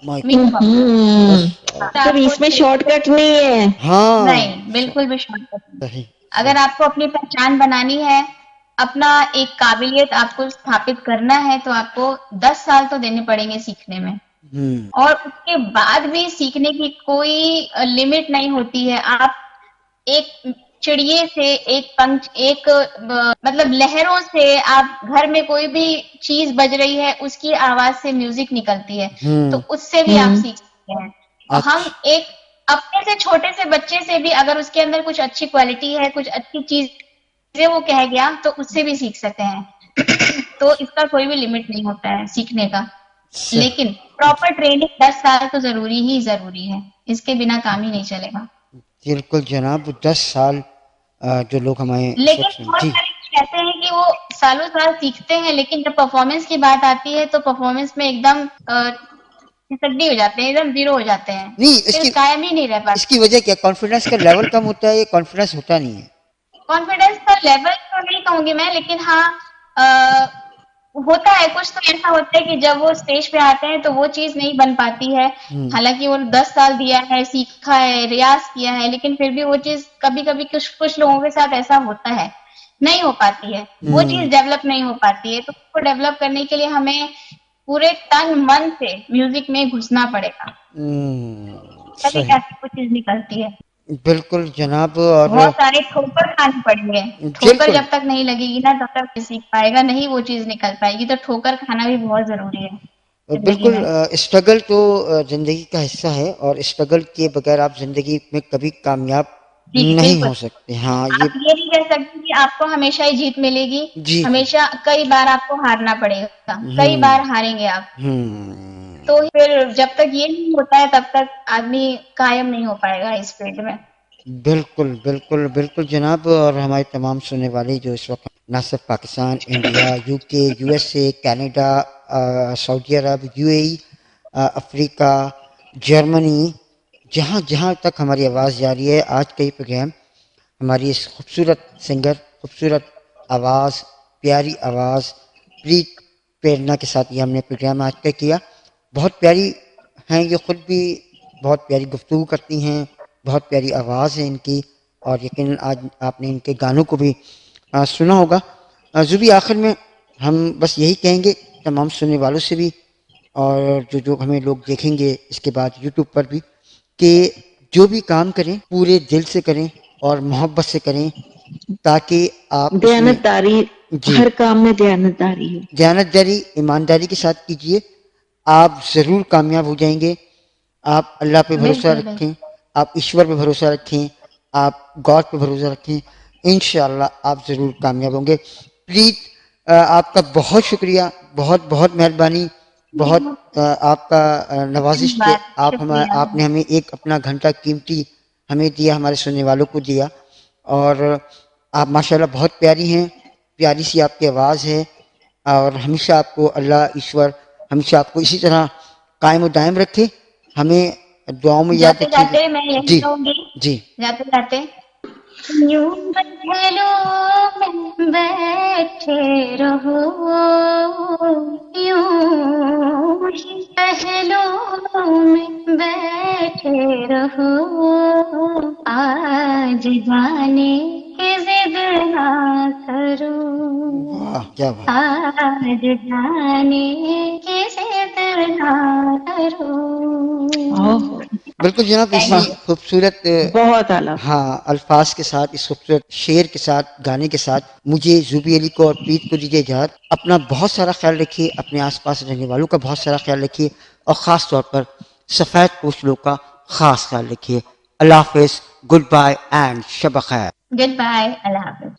My मीठू पापा। बस तो फिर आपको इसमें शॉर्टकट नहीं है। हाँ नहीं, बिल्कुल भी शॉर्टकट नहीं। सही अगर सही आपको अपनी पहचान बनानी है, अपना एक काबिलियत आपको स्थापित करना है, तो आपको 10 साल तो देने पड़ेंगे सीखने में। हम्म और उसके बाद भी सीखने की कोई लिमिट नहीं होती है। आप एक चिड़िए से, एक पंख, एक मतलब लहरों से, आप घर में कोई भी चीज बज रही है उसकी आवाज से म्यूजिक निकलती है, तो हम्म उससे भी आप सीख सकते हैं। और हम अच्छा एक अपने से छोटे से बच्चे से भी अगर उसके अंदर कुछ अच्छी क्वालिटी है, कुछ अच्छी चीजें वो कह गया, तो उससे भी सीख सकते हैं। तो इसका कोई भी लिमिट नहीं होता है सीखने का। सही लेकिन प्रॉपर ट्रेनिंग 10 साल तो जरूरी ही जरूरी है, इसके बिना काम ही नहीं चलेगा। बिल्कुल जनाब 10 साल जो लोग हमारे इस लेकिन वक्त बहुत जी सारे लोग कहते हैं कि वो सालों साल सीखते हैं, लेकिन जब परफॉर्मेंस की बात आती है तो परफॉर्मेंस में एकदम फिसड्डी हो जाते हैं, एकदम जीरो हो जाते हैं, नहीं फिर इसकी कायम ही नहीं रह पाते। इसकी वजह क्या कॉन्फिडेंस का लेवल कम होता है या कॉन्फिडेंस होता नहीं है कॉन्फिडेंस का लेवल तो नहीं कहूंगी मैं, लेकिन हाँ अ, होता है कुछ तो ऐसा होता है कि जब वो स्टेज पे आते हैं तो वो चीज नहीं बन पाती है। हम्म हालांकि वो 10 साल दिया है, सीखा है, रियाज किया है, लेकिन फिर भी वो चीज कभी कभी कुछ कुछ लोगों के साथ ऐसा होता है, नहीं हो पाती है, वो हम्म चीज डेवलप नहीं हो पाती है। तो उसको डेवलप करने के लिए हमें पूरे तन मन से म्यूजिक में घुसना पड़ेगा, तभी सही ऐसी कोई चीज निकलती है। बिल्कुल जनाब और बहुत सारे ठोकर खाने पड़ेंगे। ठोकर बिल्कुल जब तक नहीं लगेगी ना तब तक नहीं सीख पाएगा, नहीं वो चीज निकल पाएगी। तो ठोकर खाना भी बहुत जरूरी है जिंदगी बिल्कुल में। स्ट्रगल तो ज़िंदगी का हिस्सा है और स्ट्रगल किए बगैर आप ज़िंदगी में कभी कामयाब जी नहीं बिल्कुल। हो सकते हाँ ये आप ये नहीं कह सकते कि आपको हमेशा ही जीत मिलेगी। जी जी हमेशा कई बार आपको हारना पड़ेगा, कई हम्म बार हारेंगे आप। हम्म तो फिर जब तक ये नहीं होता है तब तक आदमी कायम नहीं हो पाएगा इस फील्ड में। बिल्कुल बिल्कुल बिल्कुल जनाब और हमारे तमाम सुनने वाले जो इस वक्त ना सिर्फ Pakistan India UK USA Canada Saudi Arab UAE Africa Germany जहाँ जहाँ तक हमारी आवाज़ जा रही है आज का ये प्रोग्राम हमारी इस खूबसूरत सिंगर खूबसूरत आवाज़ प्यारी आवाज़ प्रीत प्रेरणा के साथ ये हमने प्रोग्राम आज तय किया बहुत प्यारी हैं ये खुद भी बहुत प्यारी गुफ्तगू करती हैं बहुत प्यारी आवाज़ है इनकी और यकीनन आज आपने इनके गानों को भी सुना होगा जुबी आखिर में हम बस यही कहेंगे तमाम सुनने वालों से भी और जो जो हमें लोग देखेंगे इसके बाद यूट्यूब पर भी कि जो भी काम करें पूरे दिल से करें और मोहब्बत से करें ताकि आप उसमें दयानतदारी, जी हर काम में दयानतदारी हो। दयानतदारी ईमानदारी के साथ कीजिए आप ज़रूर कामयाब हो जाएंगे आप अल्लाह पे भरोसा बिल्कुल रखें बिल्कुल। आप ईश्वर पे भरोसा रखें आप गॉड पे भरोसा रखें इंशाअल्लाह आप ज़रूर कामयाब होंगे प्लीज़ आपका बहुत शुक्रिया बहुत बहुत मेहरबानी बहुत आपका नवाजिश के धन्यवाद, आप हम शुक्रिया। आपने हमें एक अपना घंटा कीमती हमें दिया हमारे सुनने वालों को दिया और आप माशाल्लाह बहुत प्यारी हैं प्यारी सी आपकी आवाज़ है और हमेशा आपको अल्लाह ईश्वर हमेशा आपको इसी तरह कायम और दायम रखे हमें दुआओं में याद जाते रखिएगा जाते मैं यही जी कहूंगी, जी जाते जाते यूं पहलुओं में बैठे रहो, यूं ही पहलुओं में बैठे रहो, आज जाने की जिद ना करो, वाह क्या बात आज जाने की जिद ना करो। ओहो, बिल्कुल जनाब इसी थैंक वाह, यू। खूबसूरत बहुत आला। हाँ अल्फाज के साथ इस खूबसूरत शेर के साथ गाने के साथ मुझे जुबी अली को और प्रीत को दीजिए इजाज़त अपना बहुत सारा ख्याल रखिए अपने आसपास रहने वालों का बहुत सारा ख्याल रखिए और ख़ास तौर पर सफ़ेद पोश लोग का ख़ास ख्याल रखिए अल्लाह हाफिज़ गुड बाय एंड शब खैर गुड बाय, अल्लाह हाफिज।